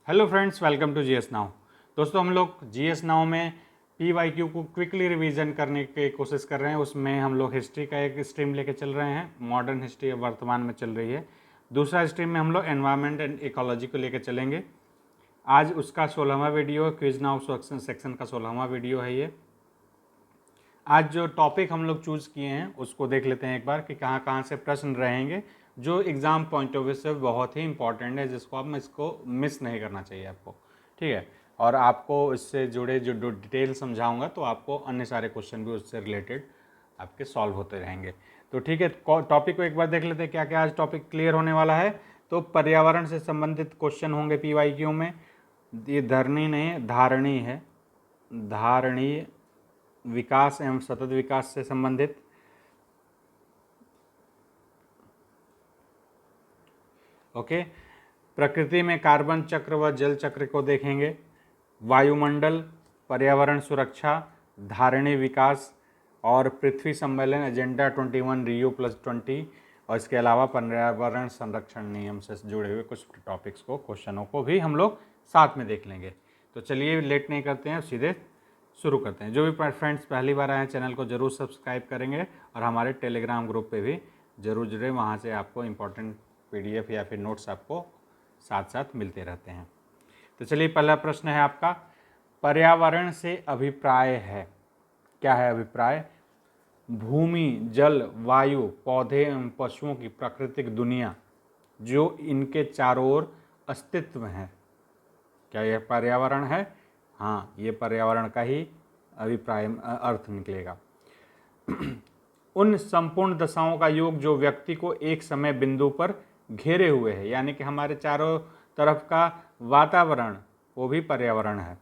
Hello friends, welcome to GS now. दोस्तों, हम लोग जीएस नाउ में पीवाईक्यू को क्विकली रिवीजन करने की कोशिश कर रहे हैं। उसमें हम लोग हिस्ट्री का एक स्ट्रीम लेके चल रहे हैं। मॉडर्न हिस्ट्री अब वर्तमान में चल रही है। दूसरा स्ट्रीम में हम लोग एनवायरनमेंट एंड इकोलॉजी को लेकर चलेंगे। आज उसका 16वां वीडियो है। क्विज नाउ सेक्शन का 16वां वीडियो है ये। आज जो टॉपिक हम लोग चूज़ किए हैं उसको देख लेते हैं एक बार कि कहाँ कहाँ से प्रश्न रहेंगे, जो एग्ज़ाम पॉइंट ऑफ व्यू से बहुत ही इंपॉर्टेंट है, जिसको आप इसको मिस नहीं करना चाहिए आपको। ठीक है, और आपको इससे जुड़े जो डिटेल समझाऊंगा तो आपको अन्य सारे क्वेश्चन भी उससे रिलेटेड आपके सॉल्व होते रहेंगे। तो ठीक है, टॉपिक को एक बार देख लेते हैं क्या क्या आज टॉपिक क्लियर होने वाला है। तो पर्यावरण से संबंधित क्वेश्चन होंगे पीवाईक्यू में। ये धरनी नहीं, धारणी है। धारणीय विकास एवं सतत विकास से संबंधित। ओके, प्रकृति में कार्बन चक्र व जल चक्र को देखेंगे। वायुमंडल, पर्यावरण सुरक्षा, धारणीय विकास और पृथ्वी सम्मेलन एजेंडा 21 Rio+20 और इसके अलावा पर्यावरण संरक्षण नियम से जुड़े हुए कुछ टॉपिक्स को, क्वेश्चनों को भी हम लोग साथ में देख लेंगे। तो चलिए लेट नहीं करते हैं, सीधे शुरू करते हैं। जो भी फ्रेंड्स पहली बार आए हैं चैनल को जरूर सब्सक्राइब करेंगे और हमारे टेलीग्राम ग्रुप पे भी जरूर जुड़े। वहाँ से आपको इम्पोर्टेंट पीडीएफ या फिर नोट्स आपको साथ साथ मिलते रहते हैं। तो चलिए, पहला प्रश्न है आपका, पर्यावरण से अभिप्राय है। क्या है अभिप्राय? भूमि, जल, वायु, पौधे एवं पशुओं की प्राकृतिक दुनिया जो इनके चारों ओर अस्तित्व में है। क्या यह पर्यावरण है? हाँ, ये पर्यावरण का ही अभिप्राय अर्थ निकलेगा। उन संपूर्ण दशाओं का योग जो व्यक्ति को एक समय बिंदु पर घेरे हुए है, यानी कि हमारे चारों तरफ का वातावरण वो भी पर्यावरण है।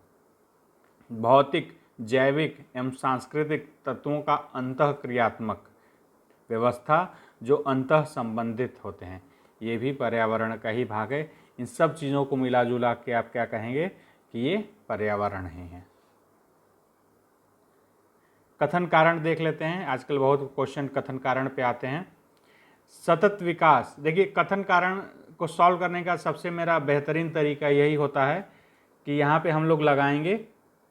भौतिक, जैविक एवं सांस्कृतिक तत्वों का अंतःक्रियात्मक व्यवस्था जो अंतः संबंधित होते हैं, ये भी पर्यावरण का ही भाग है। इन सब चीज़ों को मिला जुला के आप क्या कहेंगे कि ये पर्यावरण ही है। कथन कारण देख लेते हैं। आजकल बहुत क्वेश्चन कथन कारण पे आते हैं। सतत विकास, देखिए कथन कारण को सॉल्व करने का सबसे मेरा बेहतरीन तरीका यही होता है कि यहाँ पे हम लोग लगाएंगे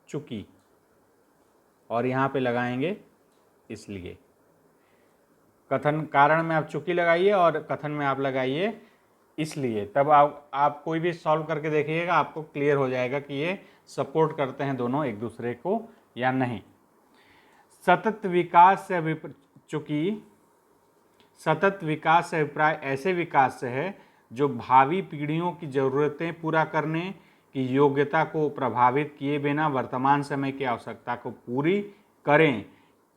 चूंकि और यहाँ पे लगाएंगे इसलिए। कथन कारण में आप चूंकि लगाइए और कथन में आप लगाइए इसलिए, तब आप कोई भी सॉल्व करके देखिएगा, आपको क्लियर हो जाएगा कि ये सपोर्ट करते हैं दोनों एक दूसरे को या नहीं। सतत विकास से चूंकि सतत विकास से अभिप्राय ऐसे विकास से है जो भावी पीढ़ियों की जरूरतें पूरा करने की योग्यता को प्रभावित किए बिना वर्तमान समय की आवश्यकता को पूरी करें।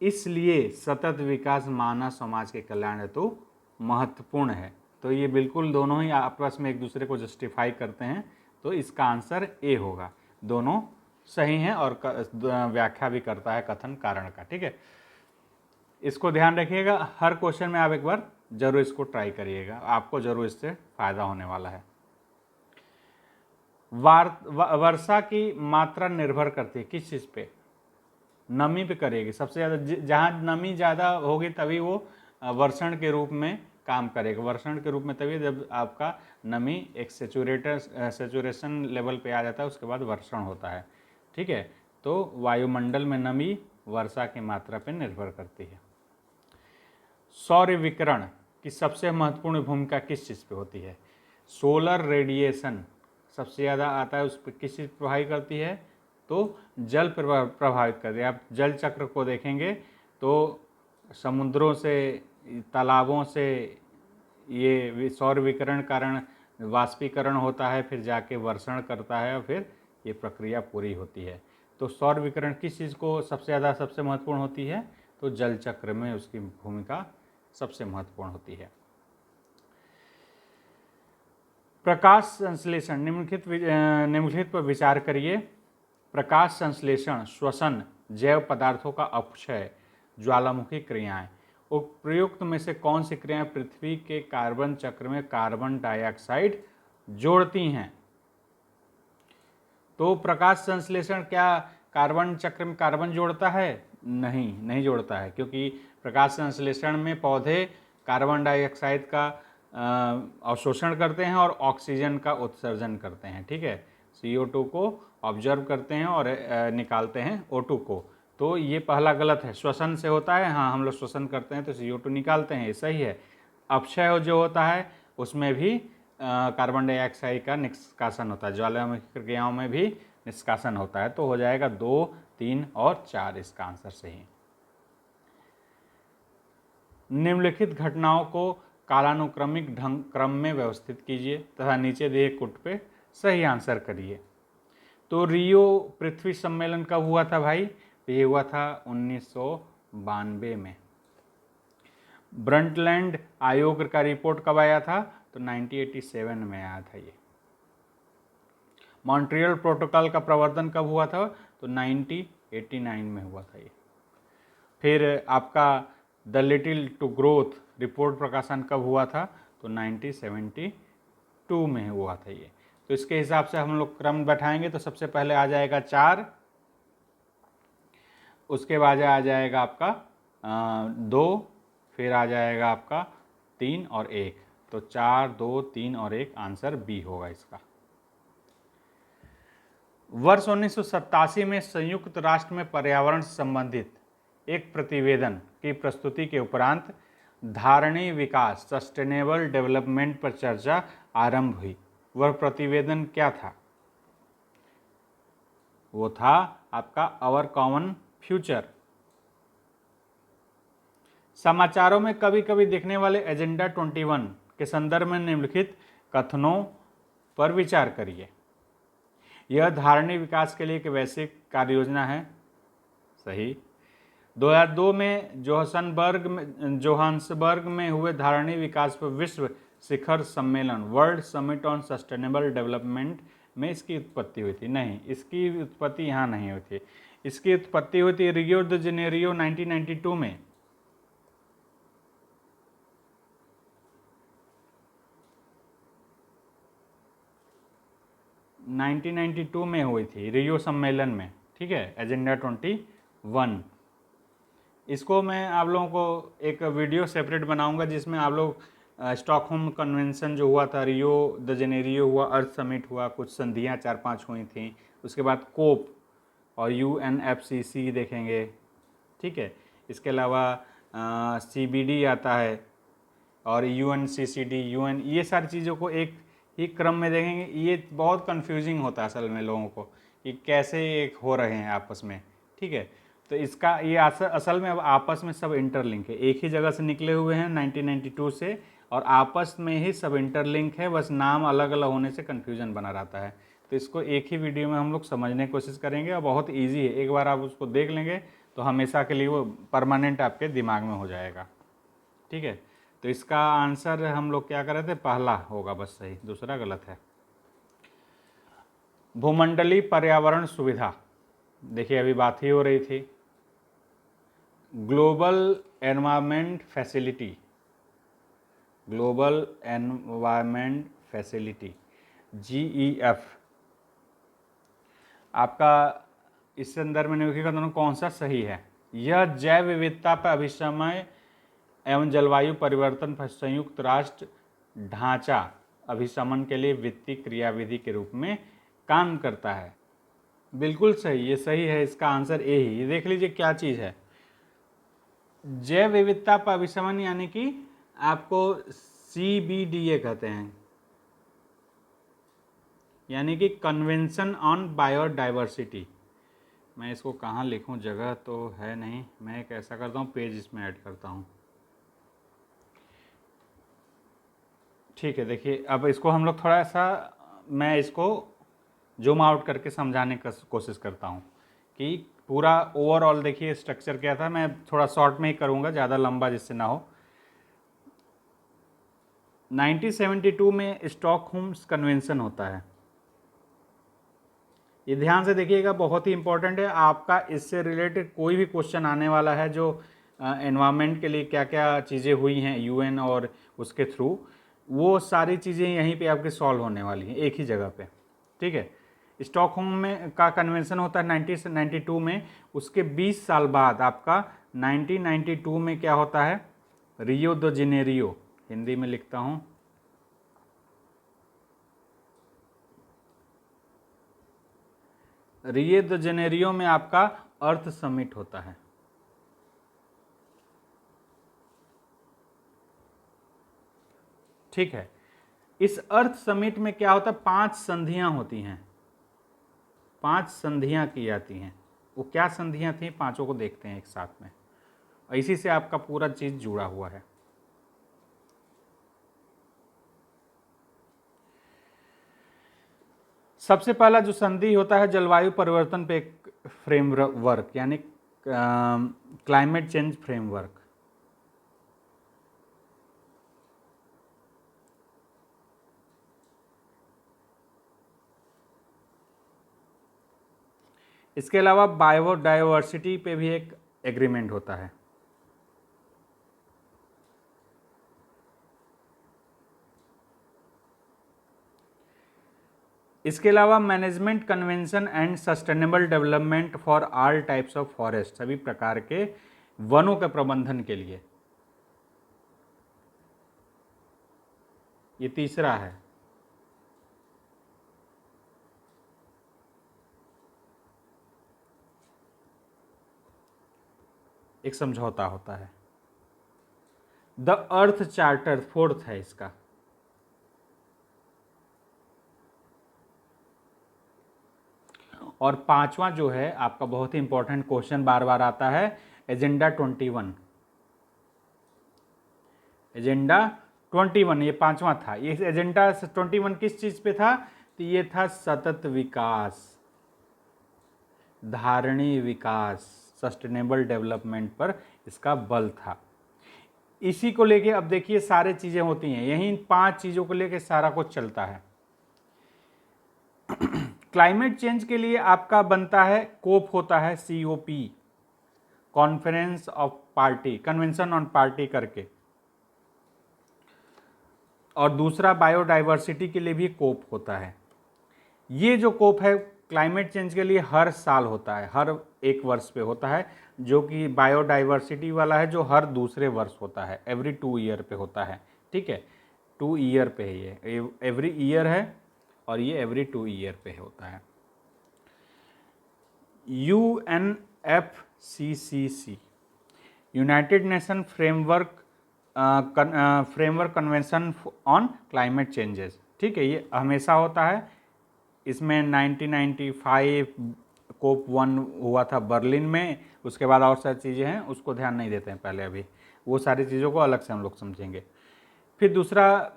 इसलिए सतत विकास मानव समाज के कल्याण हेतु महत्वपूर्ण है। तो ये बिल्कुल दोनों ही आपस में एक दूसरे को जस्टिफाई करते हैं। तो इसका आंसर ए होगा। दोनों सही हैं और व्याख्या भी करता है कथन कारण का। ठीक है, इसको ध्यान रखिएगा। हर क्वेश्चन में आप एक बार जरूर इसको ट्राई करिएगा, आपको जरूर इससे फायदा होने वाला है। वर्षा की मात्रा निर्भर करती है किस चीज़ पे? नमी पे करेगी सबसे ज़्यादा। जहाँ नमी ज़्यादा होगी तभी वो वर्षण के रूप में काम करेगा। वर्षण के रूप में तभी जब आपका नमी एक सेचुरेशन लेवल पे आ जाता है, उसके बाद वर्षण होता है। ठीक है, तो वायुमंडल में नमी वर्षा की मात्रा पर निर्भर करती है। सौर विकिरण की सबसे महत्वपूर्ण भूमिका किस चीज़ पे होती है? सोलर रेडिएशन सबसे ज़्यादा आता है, उस पर किस चीज़ प्रभावित करती है? तो जल प्रभावित करती है। आप जल चक्र को देखेंगे तो समुद्रों से, तालाबों से ये सौर विकिरण कारण वाष्पीकरण होता है, फिर जाके वर्षण करता है और फिर ये प्रक्रिया पूरी होती है। तो सौर विकिरण किस चीज़ को सबसे ज़्यादा सबसे महत्वपूर्ण होती है? तो जल चक्र में उसकी भूमिका सबसे महत्वपूर्ण होती है। प्रकाश संश्लेषण, निम्नलिखित पर विचार करिए। प्रकाश संश्लेषण, श्वसन, जैव पदार्थों का अपक्षय, ज्वालामुखी क्रियाएं। उपयुक्त में से कौन सी क्रियाएं पृथ्वी के कार्बन चक्र में कार्बन डाइऑक्साइड जोड़ती हैं? तो प्रकाश संश्लेषण क्या कार्बन चक्र में कार्बन जोड़ता है? नहीं जोड़ता है, क्योंकि प्रकाश संश्लेषण में पौधे कार्बन डाइऑक्साइड का अवशोषण करते हैं और ऑक्सीजन का उत्सर्जन करते हैं। ठीक है, CO2 को ऑब्जर्व करते हैं और निकालते हैं O2 को। तो ये पहला गलत है। श्वसन से होता है, हाँ हम लोग श्वसन करते हैं तो CO2 निकालते हैं, ये सही है। अपक्षय जो होता है उसमें भी कार्बन डाइऑक्साइड का निष्कासन होता है, ज्वालामुखी क्रियाओं में भी निष्कासन होता है। तो हो जाएगा 2, 3 और 4 इसका आंसर सही। निम्नलिखित घटनाओं को कालानुक्रमिक क्रम में व्यवस्थित कीजिए तथा नीचे दिए कुट पे सही आंसर करिए। तो रियो पृथ्वी सम्मेलन कब हुआ था भाई? ये हुआ था 1992 में। ब्रंटलैंड आयोग का रिपोर्ट कब आया था? तो 1987 में आया था ये। मॉन्ट्रियल प्रोटोकॉल का प्रवर्तन कब हुआ था? तो 1989 में हुआ था ये। फिर आपका the little to growth report प्रकाशन कब हुआ था? तो 1972 में हुआ था ये। तो इसके हिसाब से हम लोग क्रम बैठाएंगे तो सबसे पहले आ जाएगा 4, उसके बाद आ जाएगा आपका 2, फिर आ जाएगा आपका 3 और 1। तो 4, 2, 3 और 1 आंसर बी होगा इसका। वर्ष 1987 में संयुक्त राष्ट्र में पर्यावरण से संबंधित एक प्रतिवेदन की प्रस्तुति के उपरांत धारणीय विकास सस्टेनेबल डेवलपमेंट पर चर्चा आरंभ हुई। वह प्रतिवेदन क्या था? वो था आपका आवर कॉमन फ्यूचर। समाचारों में कभी कभी दिखने वाले एजेंडा 21 के संदर्भ में निम्नलिखित कथनों पर विचार करिए। यह धारणीय विकास के लिए एक वैश्विक कार्य योजना है, सही। 2002 में जोहान्सबर्ग में हुए धारणीय विकास पर विश्व शिखर सम्मेलन world summit on sustainable development में इसकी उत्पत्ति हुई थी? नहीं, इसकी उत्पत्ति यहाँ नहीं हुई थी। इसकी उत्पत्ति हुई थी रियो द जेनेरियो 1992 में। में हुई थी रियो सम्मेलन में, ठीक है, एजेंडा 21। इसको मैं आप लोगों को एक वीडियो सेपरेट बनाऊंगा जिसमें आप लोग स्टॉकहोम कन्वेंशन जो हुआ था, रियो द जेनेरियो हुआ, अर्थ समिट हुआ, कुछ संधियाँ 4-5 हुई थी, उसके बाद कोप और UNFCC देखेंगे, ठीक है। इसके अलावा CBD आता है और UNCCD, UN, ये सारी चीज़ों को एक ही क्रम में देखेंगे। ये बहुत कंफ्यूजिंग होता है असल में लोगों को कि कैसे एक हो रहे हैं आपस में, ठीक है। तो इसका ये असल में अब आपस में सब इंटरलिंक है, एक ही जगह से निकले हुए हैं 1992 से, और आपस में ही सब इंटरलिंक है, बस नाम अलग अलग होने से कन्फ्यूजन बना रहता है। तो इसको एक ही वीडियो में हम लोग समझने की कोशिश करेंगे और बहुत ईजी है, एक बार आप उसको देख लेंगे तो हमेशा के लिए वो परमानेंट आपके दिमाग में हो जाएगा, ठीक है। तो इसका आंसर हम लोग क्या कर रहे थे? पहला होगा बस सही, दूसरा गलत है। भूमंडलीय पर्यावरण सुविधा, देखिए अभी बात ही हो रही थी। Global environment facility, global environment facility GEF, आपका इस संदर्भ में निम्नलिखित दोनों कौन सा सही है? यह जैव विविधता पर अभिसमय एवं जलवायु परिवर्तन पर संयुक्त राष्ट्र ढांचा अभिशमन के लिए वित्तीय क्रियाविधि के रूप में काम करता है। बिल्कुल सही, ये सही है, इसका आंसर ए ही। ये देख लीजिए क्या चीज़ है, जैव विविधता पर अभिशमन, यानी कि आपको CBDA कहते हैं, यानी कि कन्वेंशन ऑन बायोडाइवर्सिटी। मैं इसको कहाँ लिखूँ, जगह तो है नहीं, मैं एक ऐसा करता हूँ पेज इसमें ऐड करता हूँ, ठीक है। देखिए अब इसको हम लोग थोड़ा सा, मैं इसको जूम आउट करके समझाने की कोशिश करता हूँ कि पूरा ओवरऑल देखिए स्ट्रक्चर क्या था। मैं थोड़ा शॉर्ट में ही करूँगा, ज़्यादा लंबा जिससे ना हो। 1972 में स्टॉकहोम कन्वेंशन होता है, ये ध्यान से देखिएगा, बहुत ही इंपॉर्टेंट है। आपका इससे रिलेटेड कोई भी क्वेश्चन आने वाला है जो एनवायरनमेंट के लिए क्या क्या चीज़ें हुई हैं UN और उसके थ्रू, वो सारी चीज़ें यहीं पे आपके सॉल्व होने वाली हैं एक ही जगह पे, ठीक है। स्टॉकहोम में का कन्वेंशन होता है 1992 में, उसके 20 साल बाद आपका 1992 में क्या होता है? रियो द जेनेरियो, हिंदी में लिखता हूँ, रियो द जेनेरियो में आपका अर्थ समिट होता है। ठीक है, इस अर्थ समिट में क्या होता है, 5 संधियां होती हैं, 5 संधियां की जाती हैं। वो क्या संधियां थी, पांचों को देखते हैं एक साथ में, इसी से आपका पूरा चीज जुड़ा हुआ है। सबसे पहला जो संधि होता है जलवायु परिवर्तन पे एक फ्रेमवर्क, यानी क्लाइमेट चेंज फ्रेमवर्क। इसके अलावा बायोडाइवर्सिटी पे भी एक एग्रीमेंट होता है। इसके अलावा management convention and sustainable development for all types of forest, सभी प्रकार के वनों के प्रबंधन के लिए, ये तीसरा है। एक समझौता होता है। द अर्थ चार्टर फोर्थ है इसका। और पांचवा जो है आपका बहुत ही इंपॉर्टेंट क्वेश्चन बार बार आता है, एजेंडा 21। एजेंडा 21 ये पांचवा था। ये एजेंडा 21 किस चीज पे था, तो ये था सतत विकास, धारणीय विकास, सस्टेनेबल डेवलपमेंट पर इसका बल था। इसी को लेके अब देखिए सारे चीजें होती हैं, यही 5 चीजों को लेके सारा कुछ चलता है। क्लाइमेट चेंज के लिए आपका बनता है कोप होता है, COP, conference of party, convention on party करके। और दूसरा बायोडाइवर्सिटी के लिए भी कोप होता है। ये जो कोप है क्लाइमेट चेंज के लिए हर साल होता है, हर 1 वर्ष पे होता है, जो कि बायोडाइवर्सिटी वाला है जो हर दूसरे वर्ष होता है, एवरी 2 ईयर पे होता है। ठीक है, 2 ईयर पे है, ये एवरी ईयर है और ये एवरी 2 ईयर पे होता है। UNFCCC, United nation framework convention on climate changes. ठीक है, ये हमेशा होता है। इसमें 1995 कोप 1 हुआ था बर्लिन में, उसके बाद और सारी चीज़ें हैं उसको ध्यान नहीं देते हैं पहले, अभी वो सारी चीज़ों को अलग से हम लोग समझेंगे। फिर दूसरा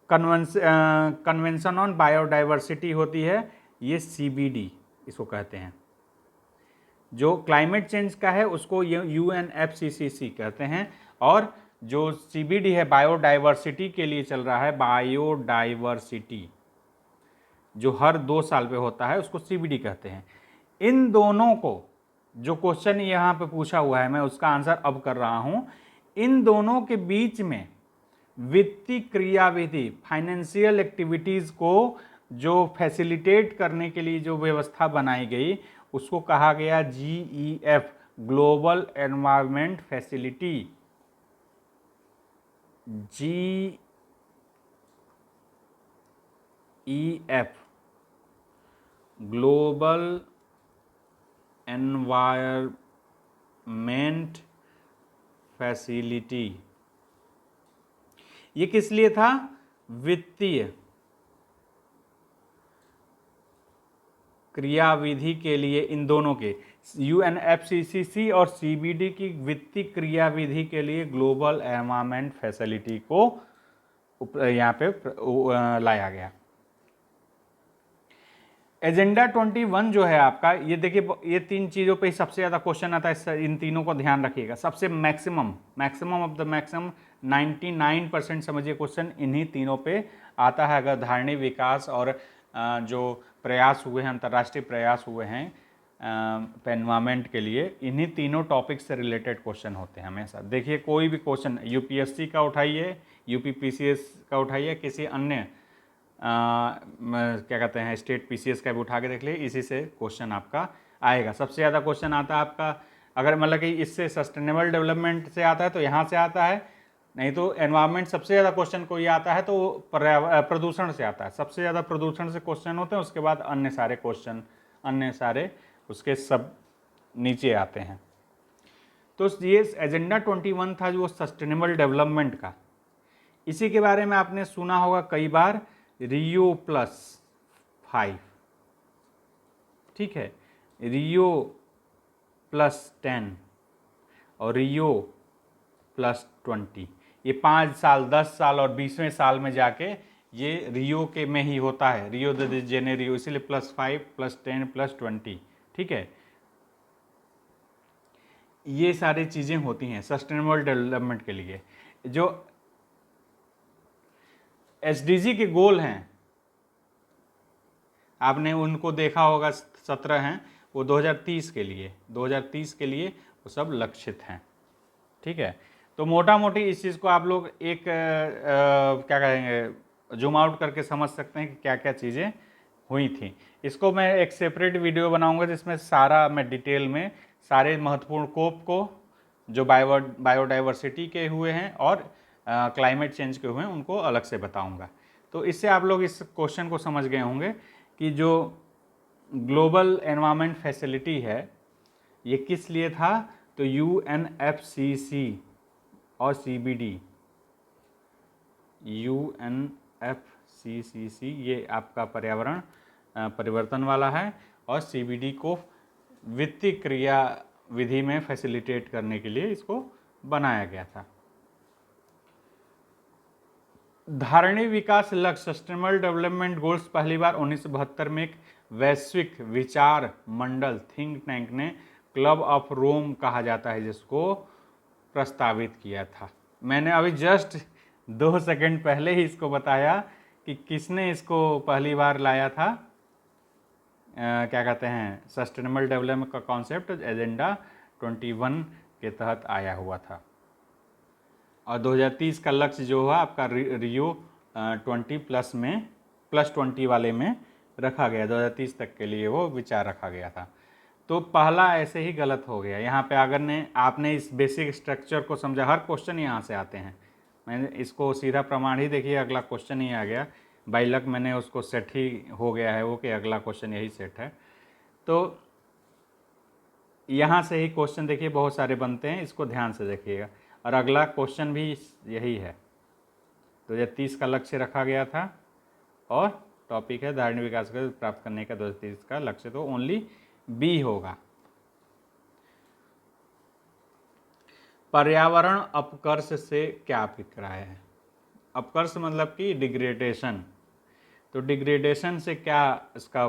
कन्वेंशन ऑन बायोडाइवर्सिटी होती है, ये CBD इसको कहते हैं। जो क्लाइमेट चेंज का है उसको UNFCCC कहते हैं, और जो CBD है बायोडाइवर्सिटी के लिए चल रहा है, बायोडाइवर्सिटी जो हर 2 साल पे होता है उसको CBD कहते हैं। इन दोनों को जो क्वेश्चन यहाँ पे पूछा हुआ है मैं उसका आंसर अब कर रहा हूँ। इन दोनों के बीच में वित्तीय क्रियाविधि, फाइनेंशियल एक्टिविटीज़ को जो फैसिलिटेट करने के लिए जो व्यवस्था बनाई गई उसको कहा गया GEF, global environment facility. GEF, global environment facility. ये किस लिए था, वित्तीय क्रियाविधि के लिए। इन दोनों के UNFCCC और CBD की वित्तीय क्रियाविधि के लिए ग्लोबल एनवायरनमेंट फैसिलिटी को यहाँ पे लाया गया। एजेंडा 21 जो है आपका, ये देखिए ये 3 चीज़ों पे सबसे ज़्यादा क्वेश्चन आता है, इन तीनों को ध्यान रखिएगा। सबसे मैक्सिमम ऑफ द मैक्सिमम 99% समझिए क्वेश्चन इन्हीं तीनों पे आता है। अगर धारणीय विकास और जो प्रयास हुए हैं, अंतर्राष्ट्रीय प्रयास हुए हैं एनवायरमेंट के लिए, इन्हीं तीनों टॉपिक से रिलेटेड क्वेश्चन होते हैं हमेशा। देखिए कोई भी क्वेश्चन UPSC का उठाइए, UPPCS का उठाइए, किसी अन्य क्या कहते हैं स्टेट PCS का भी उठा के देख लीजिए, इसी से क्वेश्चन आपका आएगा। सबसे ज़्यादा क्वेश्चन आता है आपका, अगर मतलब कि इससे सस्टेनेबल डेवलपमेंट से आता है तो यहाँ से आता है, नहीं तो एनवायरनमेंट सबसे ज़्यादा क्वेश्चन कोई आता है तो प्रदूषण से आता है। सबसे ज़्यादा प्रदूषण से क्वेश्चन होते हैं, उसके बाद अन्य सारे क्वेश्चन अन्य सारे उसके सब नीचे आते हैं। तो ये एजेंडा 21 था जो सस्टेनेबल डेवलपमेंट का, इसी के बारे में आपने सुना होगा कई बार, Rio+5, ठीक है, Rio+10 और Rio+20। ये 5 साल, 10 साल और 20वें साल में जाके ये रियो के में ही होता है, रियो दे जेनेरियो, इसीलिए +5, +10, +20, ठीक है। ये सारी चीज़ें होती हैं सस्टेनेबल डेवलपमेंट के लिए। जो एसडीजी के गोल हैं, आपने उनको देखा होगा, 17 हैं, वो 2030 के लिए, 2030 के लिए वो सब लक्षित हैं, ठीक है। तो मोटा मोटी इस चीज़ को आप लोग एक क्या कहेंगे, जूम आउट करके समझ सकते हैं कि क्या क्या चीज़ें हुई थी। इसको मैं एक सेपरेट वीडियो बनाऊंगा जिसमें सारा मैं डिटेल में सारे महत्वपूर्ण कोप को जो बायोडाइवर्सिटी के हुए हैं और क्लाइमेट चेंज के हुए हैं उनको अलग से बताऊंगा। तो इससे आप लोग इस क्वेश्चन को समझ गए होंगे कि जो ग्लोबल एनवायरनमेंट फैसिलिटी है ये किस लिए था। तो UNFCCC और CBD, UNFCCC ये आपका पर्यावरण परिवर्तन वाला है और CBD को वित्तीय क्रिया विधि में फैसिलिटेट करने के लिए इसको बनाया गया था। धारणीय विकास लक्ष्य सस्टेनेबल डेवलपमेंट गोल्स पहली बार 1972 में एक वैश्विक विचार मंडल थिंक टैंक ने क्लब ऑफ रोम कहा जाता है जिसको प्रस्तावित किया था। मैंने अभी जस्ट 2 सेकंड पहले ही इसको बताया कि किसने इसको पहली बार लाया था, क्या कहते हैं, सस्टेनेबल डेवलपमेंट का कॉन्सेप्ट एजेंडा 21 के तहत आया हुआ था। और 2030 का लक्ष्य जो हुआ आपका रियो 20+ में +20 वाले में रखा गया, 2030 तक के लिए वो विचार रखा गया था। तो पहला ऐसे ही गलत हो गया। यहाँ पे अगर आपने इस बेसिक स्ट्रक्चर को समझा, हर क्वेश्चन यहाँ से आते हैं, मैंने इसको सीधा प्रमाण ही देखिए, अगला क्वेश्चन ही आ गया, बाई लक मैंने उसको सेट ही हो गया है वो कि अगला क्वेश्चन यही सेट है। तो यहाँ से ही क्वेश्चन देखिए बहुत सारे बनते हैं, इसको ध्यान से देखिएगा। और अगला क्वेश्चन भी यही है, 2030 का लक्ष्य रखा गया था और टॉपिक है धारणीय विकास को प्राप्त करने का 2030 का लक्ष्य, तो ओनली बी होगा। पर्यावरण अपकर्ष से क्या अभिप्राय है। अपकर्ष मतलब कि डिग्रेडेशन, तो डिग्रेडेशन से क्या इसका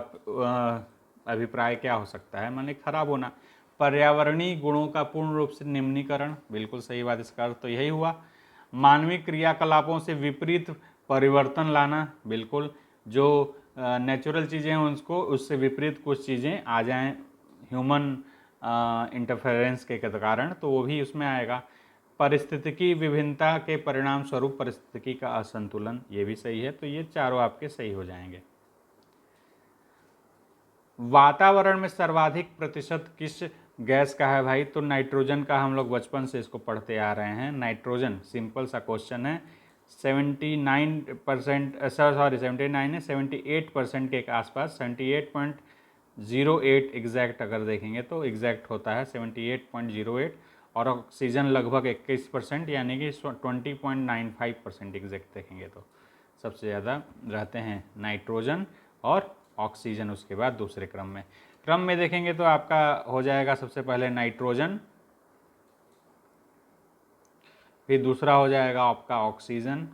अभिप्राय क्या हो सकता है, माने खराब होना। पर्यावरणीय गुणों का पूर्ण रूप से निम्नीकरण, बिल्कुल सही बात, इसका अर्थ तो यही हुआ। मानवीय क्रियाकलापों से विपरीत परिवर्तन लाना, बिल्कुल, जो नेचुरल चीज़ें हैं उसको उससे विपरीत कुछ चीज़ें आ जाएं ह्यूमन इंटरफेरेंस के कारण, तो वो भी उसमें आएगा। पारिस्थितिकी विभिन्नता के परिणाम स्वरूप पारिस्थितिकी का असंतुलन, ये भी सही है, तो ये चारों आपके सही हो जाएंगे। वातावरण में सर्वाधिक प्रतिशत किस गैस का है भाई, तो नाइट्रोजन का। हम लोग बचपन से इसको पढ़ते आ रहे हैं, नाइट्रोजन, सिंपल सा क्वेश्चन है। 79% सॉरी 79 है, 78% के आसपास, 78.08 एग्जैक्ट अगर देखेंगे तो एग्जैक्ट होता है 78.08, और ऑक्सीजन लगभग 21%, यानी कि 20.95% एग्जैक्ट देखेंगे तो सबसे ज़्यादा रहते हैं नाइट्रोजन और ऑक्सीजन, उसके बाद दूसरे क्रम में देखेंगे तो आपका हो जाएगा सबसे पहले नाइट्रोजन, फिर दूसरा हो जाएगा आपका ऑक्सीजन,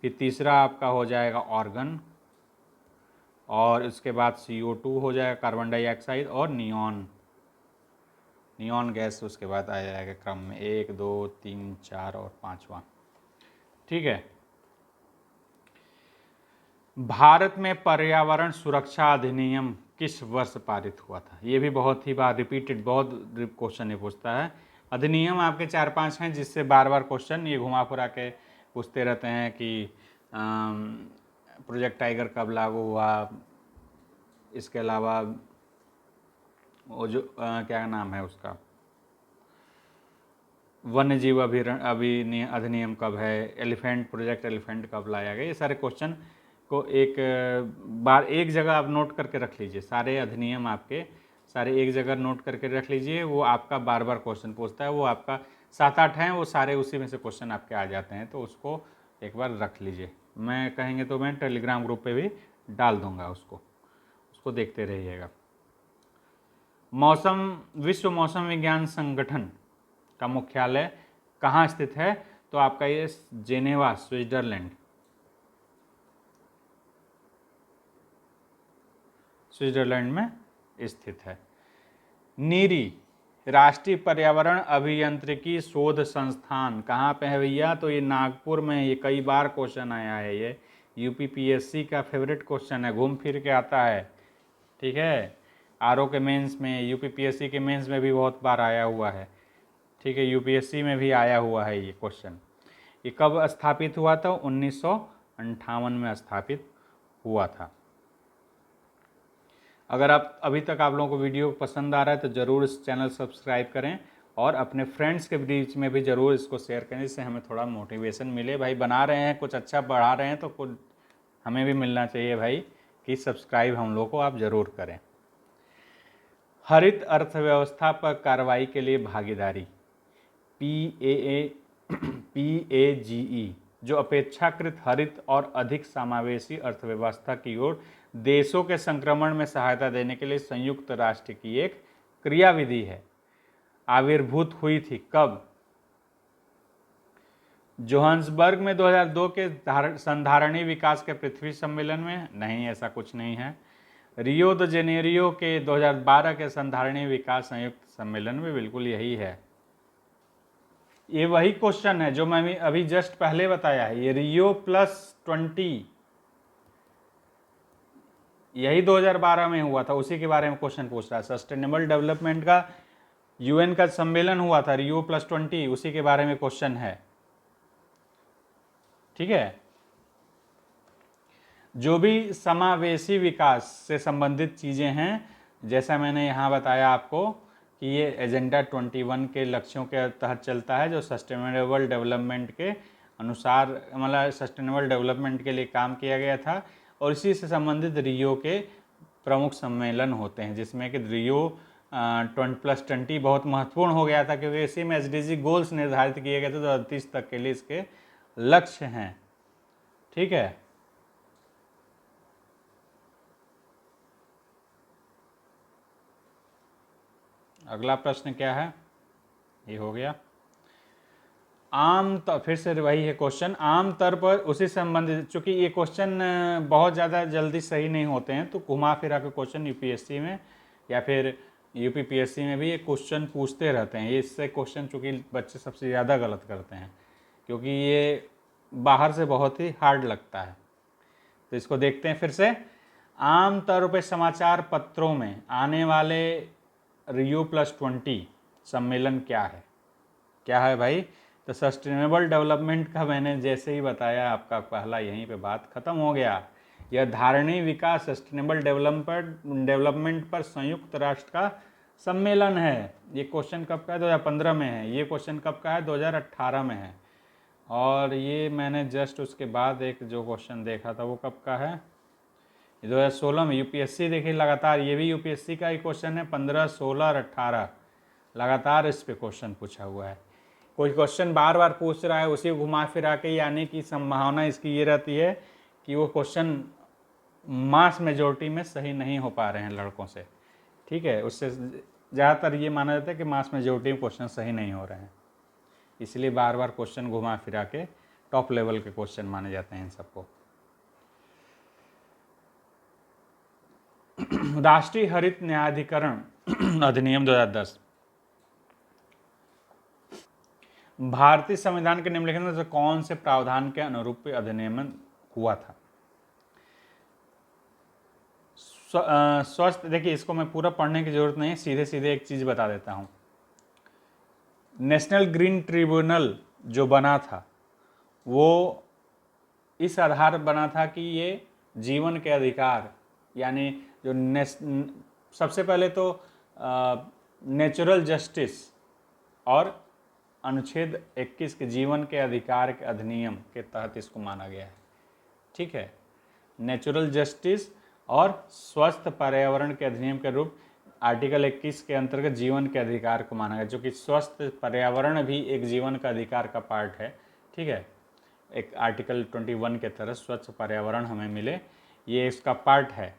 फिर तीसरा आपका हो जाएगा ऑर्गन, और उसके बाद CO2 हो जाएगा, कार्बन डाइऑक्साइड, और नियॉन गैस उसके बाद आ जाएगा क्रम में 1, 2, 3, 4 और 5वां, ठीक है। भारत में पर्यावरण सुरक्षा अधिनियम किस वर्ष पारित हुआ था, ये भी बहुत ही बार रिपीटेड, बहुत क्वेश्चन ये पूछता है। अधिनियम आपके 4-5 हैं जिससे बार बार क्वेश्चन ये घुमा फिरा के पूछते रहते हैं कि प्रोजेक्ट टाइगर कब लागू हुआ, इसके अलावा वो जो क्या नाम है उसका, वन्य जीव अधिनियम कब है, प्रोजेक्ट एलिफेंट कब लाया गया, ये सारे क्वेश्चन को एक बार एक जगह आप नोट करके रख लीजिए, सारे अधिनियम आपके सारे एक जगह नोट करके रख लीजिए। वो आपका बार बार क्वेश्चन पूछता है, वो आपका 7-8 हैं, वो सारे उसी में से क्वेश्चन आपके आ जाते हैं, तो उसको एक बार रख लीजिए। मैं कहेंगे तो मैं टेलीग्राम ग्रुप पे भी डाल दूंगा, उसको देखते रहिएगा। विश्व मौसम विज्ञान संगठन का मुख्यालय कहाँ स्थित है? तो आपका ये जेनेवा, स्विट्जरलैंड में स्थित है। नीरी, राष्ट्रीय पर्यावरण अभियांत्रिकी शोध संस्थान कहाँ पे है भैया? तो ये नागपुर में। ये कई बार क्वेश्चन आया है, ये यूपीपीएससी का फेवरेट क्वेश्चन है, घूम फिर के आता है। ठीक है, आरओ के मेंस में, यूपीपीएससी के मेंस में भी बहुत बार आया हुआ है। ठीक है, यूपीएससी में भी आया हुआ है ये क्वेश्चन। ये कब स्थापित हुआ था? 1958 में स्थापित हुआ था। अगर आप अभी तक आप लोगों को वीडियो पसंद आ रहा है तो ज़रूर इस चैनल सब्सक्राइब करें और अपने फ्रेंड्स के बीच में भी ज़रूर इसको शेयर करें, जिससे हमें थोड़ा मोटिवेशन मिले। भाई बना रहे हैं, कुछ अच्छा बढ़ा रहे हैं तो कुछ हमें भी मिलना चाहिए भाई, कि सब्सक्राइब हम लोग को आप ज़रूर करें। हरित अर्थव्यवस्था पर कार्रवाई के लिए भागीदारी, PAGE, जो अपेक्षाकृत हरित और अधिक समावेशी अर्थव्यवस्था की ओर देशों के संक्रमण में सहायता देने के लिए संयुक्त राष्ट्र की एक क्रियाविधि है, आविर्भूत हुई थी कब? जोहान्सबर्ग में 2002 के संधारणीय विकास के पृथ्वी सम्मेलन में? नहीं, ऐसा कुछ नहीं है। रियो द जेनेरियो के 2012 के संधारणीय विकास संयुक्त सम्मेलन में? बिल्कुल यही है। ये वही क्वेश्चन है जो मैं अभी जस्ट पहले बताया है, ये रियो +20 यही 2012 में हुआ था, उसी के बारे में क्वेश्चन पूछ रहा है। सस्टेनेबल डेवलपमेंट का यूएन का सम्मेलन हुआ था, रियो +20, उसी के बारे में क्वेश्चन है। ठीक है, जो भी समावेशी विकास से संबंधित चीज़ें हैं, जैसा मैंने यहाँ बताया आपको कि ये एजेंडा 21 के लक्ष्यों के तहत चलता है, जो सस्टेनेबल डेवलपमेंट के अनुसार, मतलब सस्टेनेबल डेवलपमेंट के लिए काम किया गया था। और इसी से संबंधित रियो के प्रमुख सम्मेलन होते हैं, जिसमें कि रियो 20+20 बहुत महत्वपूर्ण हो गया था, क्योंकि इसी में SDG गोल्स निर्धारित किए गए थे, 2030 तक के लिए इसके लक्ष्य हैं। ठीक है, अगला प्रश्न क्या है? ये हो गया। फिर से वही है क्वेश्चन, आमतौर पर उसी संबंधित, चूंकि ये क्वेश्चन बहुत ज़्यादा जल्दी सही नहीं होते हैं, तो घुमा फिरा के क्वेश्चन यूपीएससी में या फिर यूपीपीएससी में भी ये क्वेश्चन पूछते रहते हैं। ये इससे क्वेश्चन चूंकि बच्चे सबसे ज़्यादा गलत करते हैं, क्योंकि ये बाहर से बहुत ही हार्ड लगता है। तो इसको देखते हैं फिर से। आमतौर पर समाचार पत्रों में आने वाले रियो +20 सम्मेलन क्या है? क्या है भाई? तो सस्टेनेबल डेवलपमेंट का मैंने जैसे ही बताया, आपका पहला यहीं पे बात खत्म हो गया। यह धारणीय विकास सस्टेनेबल डेवलपमेंट पर संयुक्त राष्ट्र का सम्मेलन है। ये क्वेश्चन कब का है? 2015 में है। ये क्वेश्चन कब का है? 2018 में है। और ये मैंने जस्ट उसके बाद एक जो क्वेश्चन देखा था वो कब का है? 2016 में। यूपीएससी देखिए लगातार, ये भी यूपीएससी का ही क्वेश्चन है, 15, 16 और 18 लगातार इस पे क्वेश्चन पूछा हुआ है। कोई क्वेश्चन बार बार पूछ रहा है, उसी घुमा फिरा के आने की संभावना इसकी ये रहती है कि वो क्वेश्चन मास मेजोरिटी में सही नहीं हो पा रहे हैं लड़कों से। ठीक है, उससे ज़्यादातर ये माना जाता है कि मास मेजोरिटी में क्वेश्चन सही नहीं हो रहे हैं, इसलिए बार बार क्वेश्चन घुमा फिरा के टॉप लेवल के क्वेश्चन माने जाते हैं इन सबको। राष्ट्रीय हरित न्यायाधिकरण अधिनियम 2010 भारतीय संविधान के निम्नलिखित में से कौन से प्रावधान के अनुरूप अधिनियम हुआ था? स्वस्थ, देखिए इसको मैं पूरा पढ़ने की जरूरत नहीं है, सीधे सीधे एक चीज बता देता हूं। नेशनल ग्रीन ट्रिब्यूनल जो बना था वो इस आधार बना था कि ये जीवन के अधिकार, यानी जो सबसे पहले तो नेचुरल जस्टिस और अनुच्छेद 21 के जीवन के अधिकार के अधिनियम के तहत इसको माना गया है। ठीक है, नेचुरल जस्टिस और स्वस्थ पर्यावरण के अधिनियम के रूप आर्टिकल 21 के अंतर्गत जीवन के अधिकार को माना गया, जो कि स्वस्थ पर्यावरण भी एक जीवन का अधिकार का पार्ट है। ठीक है, एक आर्टिकल 21 के तहत स्वच्छ पर्यावरण हमें मिले, ये इसका पार्ट है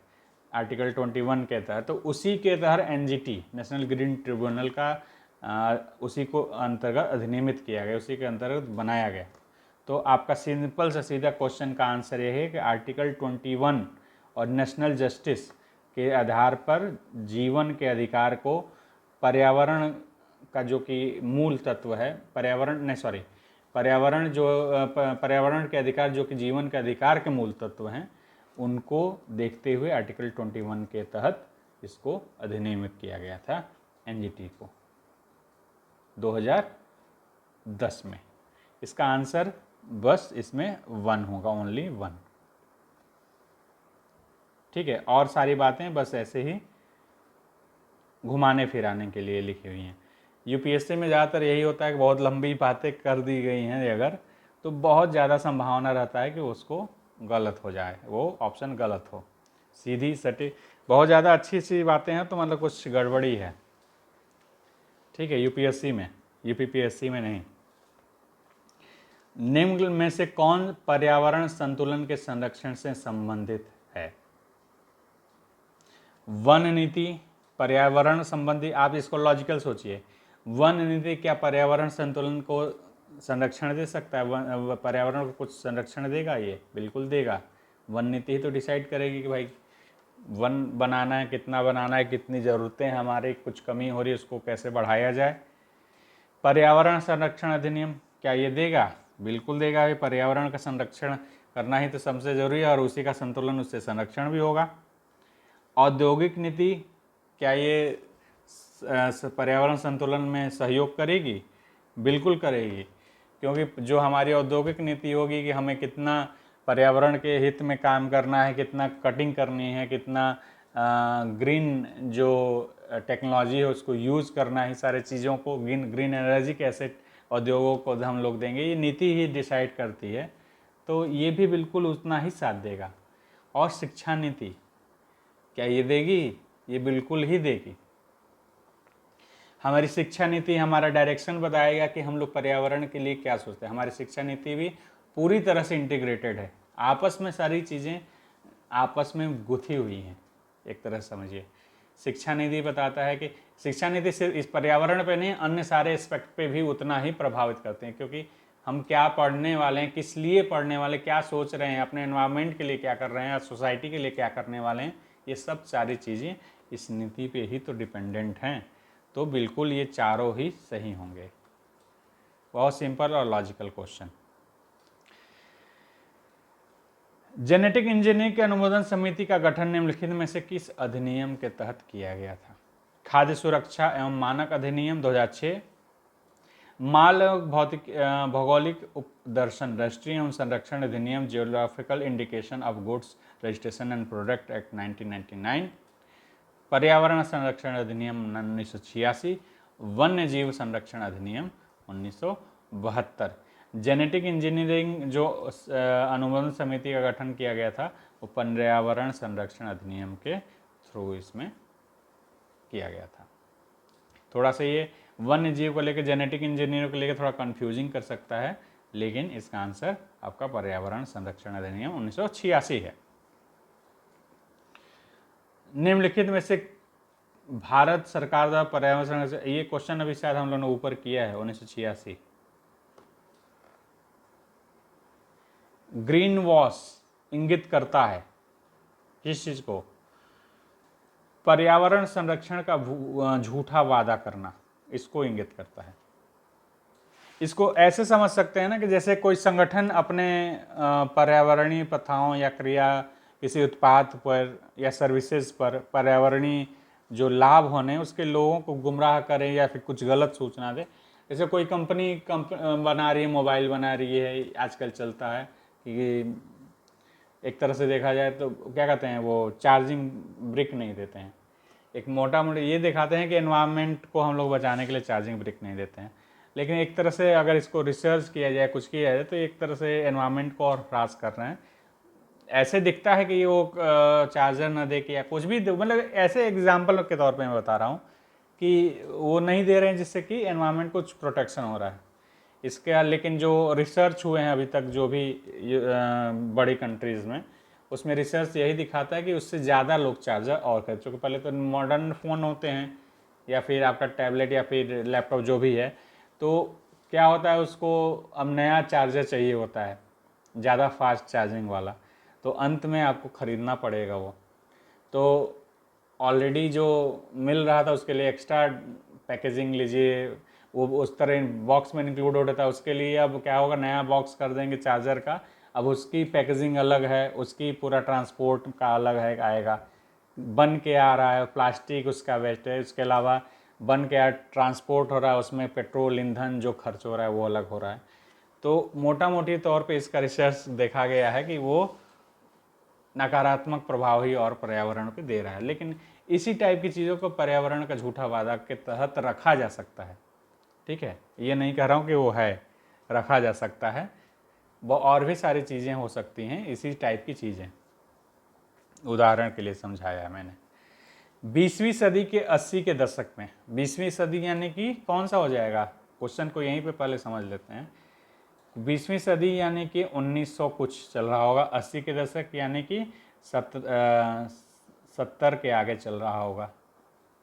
आर्टिकल 21 के तहत। तो उसी के तहत एनजीटी नेशनल ग्रीन ट्रिब्यूनल का उसी को अंतर्गत अधिनियमित किया गया, उसी के अंतर्गत बनाया गया। तो आपका सिंपल से सीधा क्वेश्चन का आंसर ये है कि आर्टिकल 21 और नेशनल जस्टिस के आधार पर जीवन के अधिकार को पर्यावरण का जो कि मूल तत्व है, पर्यावरण के अधिकार जो कि जीवन के अधिकार के मूल तत्व हैं, उनको देखते हुए आर्टिकल 21 के तहत इसको अधिनियमित किया गया था एनजीटी को 2010 में। इसका आंसर बस इसमें 1 होगा, ओनली 1। ठीक है, और सारी बातें बस ऐसे ही घुमाने फिराने के लिए लिखी हुई हैं। यूपीएससी में ज़्यादातर यही होता है कि बहुत लंबी बातें कर दी गई हैं अगर, तो बहुत ज़्यादा संभावना रहता है कि उसको गलत हो जाए, वो ऑप्शन गलत हो। सीधी सटीक बहुत ज़्यादा अच्छी सी बातें हैं तो मतलब कुछ गड़बड़ी है। ठीक है, यूपीएससी में, यूपीपीएससी में नहीं। निम्न में से कौन पर्यावरण संतुलन के संरक्षण से संबंधित है? वन नीति पर्यावरण संबंधी, आप इसको लॉजिकल सोचिए, वन नीति क्या पर्यावरण संतुलन को संरक्षण दे सकता है? पर्यावरण को कुछ संरक्षण देगा? ये बिल्कुल देगा। वन नीति ही तो डिसाइड करेगी कि भाई वन बनाना है, कितना बनाना है, कितनी ज़रूरतें हैं हमारी, कुछ कमी हो रही है, उसको कैसे बढ़ाया जाए। पर्यावरण संरक्षण अधिनियम क्या ये देगा? बिल्कुल देगा। पर्यावरण का संरक्षण करना ही तो सबसे ज़रूरी है और उसी का संतुलन, उससे संरक्षण भी होगा। औद्योगिक नीति क्या ये पर्यावरण संतुलन में सहयोग करेगी? बिल्कुल करेगी, क्योंकि जो हमारी औद्योगिक नीति होगी कि हमें कितना पर्यावरण के हित में काम करना है, कितना कटिंग करनी है, कितना ग्रीन जो टेक्नोलॉजी है उसको यूज़ करना है, सारे चीज़ों को ग्रीन एनर्जी कैसे उद्योगों को हम लोग देंगे, ये नीति ही डिसाइड करती है। तो ये भी बिल्कुल उतना ही साथ देगा। और शिक्षा नीति क्या ये देगी? ये बिल्कुल ही देगी। हमारी शिक्षा नीति हमारा डायरेक्शन बताएगा कि हम लोग पर्यावरण के लिए क्या सोचते हैं। हमारी शिक्षा नीति भी पूरी तरह से इंटीग्रेटेड है, आपस में सारी चीज़ें आपस में गुथी हुई हैं, एक तरह से समझिए। शिक्षा नीति बताता है कि शिक्षा नीति सिर्फ इस पर्यावरण पे नहीं, अन्य सारे एस्पेक्ट पे भी उतना ही प्रभावित करते हैं, क्योंकि हम क्या पढ़ने वाले हैं, किस लिए पढ़ने वाले, क्या सोच रहे हैं, अपने एनवायरनमेंट के लिए क्या कर रहे हैं, सोसाइटी के लिए क्या करने वाले हैं, ये सब सारी चीज़ें इस नीति पे ही तो डिपेंडेंट हैं। तो बिल्कुल ये चारों ही सही होंगे। बहुत सिंपल और लॉजिकल क्वेश्चन। जेनेटिक इंजीनियरिंग के अनुमोदन समिति का गठन निम्नलिखित में से किस अधिनियम के तहत किया गया था? खाद्य सुरक्षा एवं मानक अधिनियम 2006, माल भौगोलिक उपदर्शन राष्ट्रीय एवं संरक्षण अधिनियम geographical indication of goods registration and product act 1999, पर्यावरण संरक्षण अधिनियम 1986, वन्य जीव संरक्षण अधिनियम 1972। जेनेटिक इंजीनियरिंग जो अनुमोदन समिति का गठन किया गया था वो पर्यावरण संरक्षण अधिनियम के थ्रू इसमें किया गया था। थोड़ा सा ये वन्य जीव को लेकर, जेनेटिक इंजीनियरिंग को लेकर थोड़ा कंफ्यूजिंग कर सकता है, लेकिन इसका आंसर आपका पर्यावरण संरक्षण अधिनियम 1986 है। निम्नलिखित में से भारत सरकार द्वारा पर्यावरण संरक्षण, ये क्वेश्चन अभी शायद हम लोगों ने ऊपर किया है 1986। ग्रीन वॉश इंगित करता है किस चीज को? पर्यावरण संरक्षण का झूठा वादा करना, इसको इंगित करता है। इसको ऐसे समझ सकते हैं ना कि जैसे कोई संगठन अपने पर्यावरणीय प्रथाओं या क्रिया, किसी उत्पाद पर या सर्विसेज पर पर्यावरणीय जो लाभ होने उसके लोगों को गुमराह करे या फिर कुछ गलत सूचना दे। जैसे कोई कंपनी बना रही है, मोबाइल बना रही है, आजकल चलता है कि एक तरह से देखा जाए तो क्या कहते हैं, वो चार्जिंग ब्रिक नहीं देते हैं। एक मोटा मोटा ये दिखाते हैं कि एनवायरनमेंट को हम लोग बचाने के लिए चार्जिंग ब्रिक नहीं देते हैं, लेकिन एक तरह से अगर इसको रिसर्च किया जाए, कुछ किया जाए, तो एक तरह से एनवायरनमेंट को और ह्रास कर रहे हैं। ऐसे दिखता है कि वो चार्जर ना दे के या कुछ भी मतलब ऐसे एग्जाम्पल के तौर पे मैं बता रहा हूँ कि वो नहीं दे रहे हैं जिससे कि एनवायरनमेंट कुछ प्रोटेक्शन हो रहा है इसके। लेकिन जो रिसर्च हुए हैं अभी तक जो भी बड़ी कंट्रीज़ में, उसमें रिसर्च यही दिखाता है कि उससे ज़्यादा लोग चार्जर और खरीद, चूँकि पहले तो मॉडर्न फ़ोन होते हैं या फिर आपका टैबलेट या फिर लैपटॉप जो भी है, तो क्या होता है उसको अब नया चार्जर चाहिए होता है ज़्यादा फास्ट चार्जिंग वाला, तो अंत में आपको ख़रीदना पड़ेगा वो। तो ऑलरेडी जो मिल रहा था उसके लिए एक्स्ट्रा पैकेजिंग लीजिए, वो उस तरह बॉक्स में इंक्लूड होता था, उसके लिए अब क्या होगा नया बॉक्स कर देंगे चार्जर का, अब उसकी पैकेजिंग अलग है, उसकी पूरा ट्रांसपोर्ट का अलग है आएगा, बन के आ रहा है प्लास्टिक उसका वेस्ट है, उसके अलावा बन के ट्रांसपोर्ट हो रहा है, उसमें पेट्रोल ईंधन जो खर्च हो रहा है वो अलग हो रहा है। तो मोटा मोटी तौर पे इसका रिसर्च देखा गया है कि वो नकारात्मक प्रभाव ही और पर्यावरण पे दे रहा है। लेकिन इसी टाइप की चीज़ों को पर्यावरण का झूठा वादा के तहत रखा जा सकता है, ठीक है, ये नहीं कह रहा हूँ कि वो है, रखा जा सकता है, वो और भी सारी चीज़ें हो सकती हैं इसी टाइप की चीज़ें, उदाहरण के लिए समझाया है मैंने। 20वीं सदी के 80 के दशक में, 20वीं सदी यानी कि कौन सा हो जाएगा, क्वेश्चन को यहीं पे पहले समझ लेते हैं। 20वीं सदी यानी कि 1900 कुछ चल रहा होगा, 80 के दशक यानी कि 70 के आगे चल रहा होगा,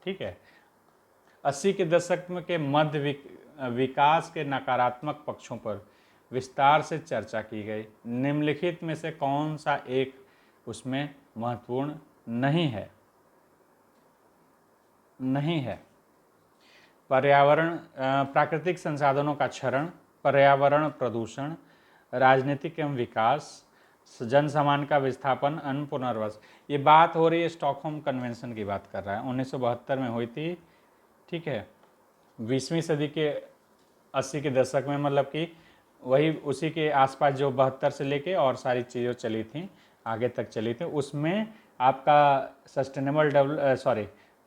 ठीक है। 80 के दशक में के मध्य विकास के नकारात्मक पक्षों पर विस्तार से चर्चा की गई। निम्नलिखित में से कौन सा एक उसमें महत्वपूर्ण नहीं है? नहीं है। पर्यावरण प्राकृतिक संसाधनों का क्षरण, पर्यावरण प्रदूषण, राजनीतिक एवं विकास, जन सामान का विस्थापन, अन्न पुनर्वास। ये बात हो रही है स्टॉकहोम कन्वेंशन की बात कर रहा है, 1972 में हुई थी, ठीक है। 20वीं सदी के 80 के दशक में, मतलब कि वही उसी के आसपास जो 72 से लेके और सारी चीज़ें चली थी आगे तक चली थी, उसमें आपका सस्टेनेबल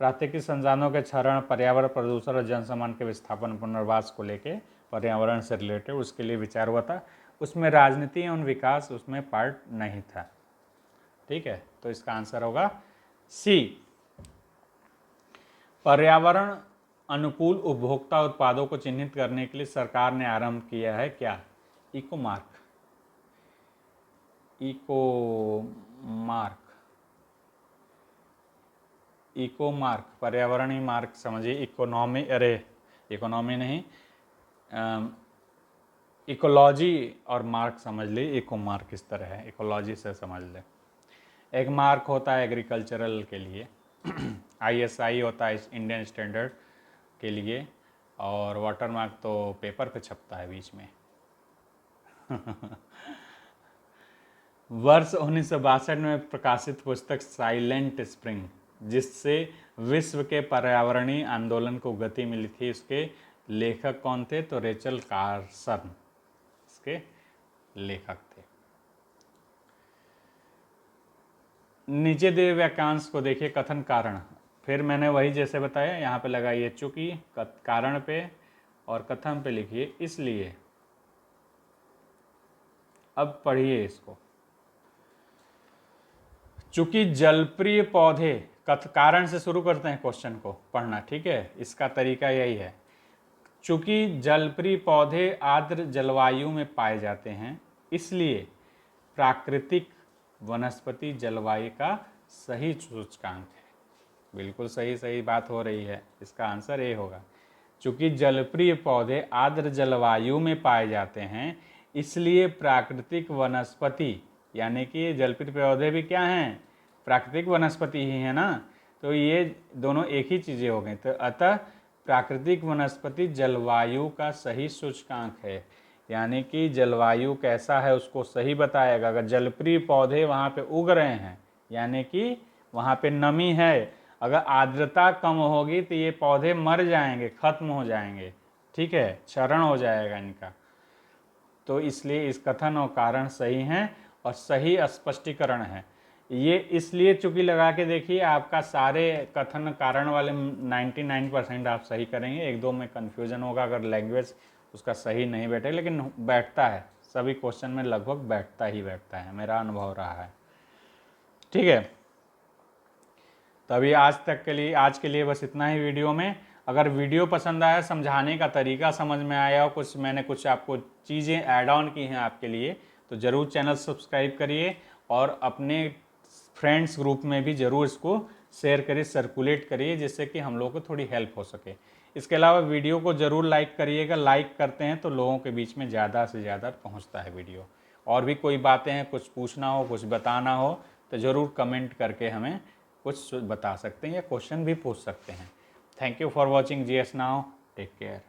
प्राकृतिक संसाधनों के क्षरण, पर्यावरण प्रदूषण और जनसमान के विस्थापन पुनर्वास को लेके पर्यावरण से रिलेटेड उसके लिए विचार हुआ था। उसमें राजनीति एवं विकास उसमें पार्ट नहीं था, ठीक है। तो इसका आंसर होगा सी। पर्यावरण अनुकूल उपभोक्ता उत्पादों को चिन्हित करने के लिए सरकार ने आरंभ किया है क्या? Eco mark. Eco mark, eco mark, पर्यावरणीय मार्क समझिए, इकोनॉमी, अरे इकोनॉमी नहीं, इकोलॉजी और मार्क समझ ली, इको मार्क इस तरह है, इकोलॉजी से समझ ले। एक मार्क होता है एग्रीकल्चरल के लिए ISI होता है इंडियन स्टैंडर्ड के लिए, और वाटर मार्क तो पेपर पे छपता है बीच में वर्ष 1962 में प्रकाशित पुस्तक साइलेंट स्प्रिंग, जिससे विश्व के पर्यावरणीय आंदोलन को गति मिली थी, उसके लेखक कौन थे? तो रेचल कार्सन इसके लेखक थे। नीचे दिए वाक्यांश को देखिए, कथन कारण, फिर मैंने वही जैसे बताया यहाँ पे लगाइए चूंकि, कारण पे और कथन पे लिखिए इसलिए। अब पढ़िए इसको, चूंकि जलप्रिय पौधे, कारण से शुरू करते हैं क्वेश्चन को पढ़ना, ठीक है, इसका तरीका यही है। चूंकि जलप्रिय पौधे आर्द्र जलवायु में पाए जाते हैं, इसलिए प्राकृतिक वनस्पति जलवायु का सही सूचकांक है। बिल्कुल सही सही बात हो रही है, इसका आंसर ए होगा। चूंकि जलप्रिय पौधे आर्द्र जलवायु में पाए जाते हैं, इसलिए प्राकृतिक वनस्पति, यानी कि जलप्रिय पौधे भी क्या हैं? प्राकृतिक वनस्पति ही है ना, तो ये दोनों एक ही चीज़ें हो गई। तो अतः प्राकृतिक वनस्पति जलवायु का सही सूचकांक है, यानी कि जलवायु कैसा है उसको सही बताएगा। अगर जलप्रिय पौधे वहाँ पे उग रहे हैं, यानी कि वहाँ पे नमी है, अगर आर्द्रता कम होगी तो ये पौधे मर जाएंगे, खत्म हो जाएंगे, ठीक है, क्षरण हो जाएगा इनका। तो इसलिए इस कथन और कारण सही हैं और सही स्पष्टीकरण है। ये इसलिए चूंकि लगा के देखिए, आपका सारे कथन कारण वाले 99% आप सही करेंगे, एक दो में कन्फ्यूजन होगा अगर लैंग्वेज उसका सही नहीं बैठे, लेकिन बैठता है, सभी क्वेश्चन में लगभग बैठता ही बैठता है, मेरा अनुभव रहा है। ठीक है। तो अभी आज के लिए बस इतना ही वीडियो में। अगर वीडियो पसंद आया, समझाने का तरीका समझ में आया और मैंने कुछ आपको चीज़ें ऐड ऑन की हैं आपके लिए, तो ज़रूर चैनल सब्सक्राइब करिए और अपने फ्रेंड्स ग्रुप में भी ज़रूर इसको शेयर करिए, सर्कुलेट करिए, जिससे कि हम लोगों को थोड़ी हेल्प हो सके। इसके अलावा वीडियो को ज़रूर लाइक करिएगा, लाइक करते हैं तो लोगों के बीच में ज़्यादा से ज़्यादा पहुंचता है वीडियो। और भी कोई बातें हैं, कुछ पूछना हो, कुछ बताना हो, तो ज़रूर कमेंट करके हमें कुछ बता सकते हैं या क्वेश्चन भी पूछ सकते हैं। Thank you for watching GS now. Take care.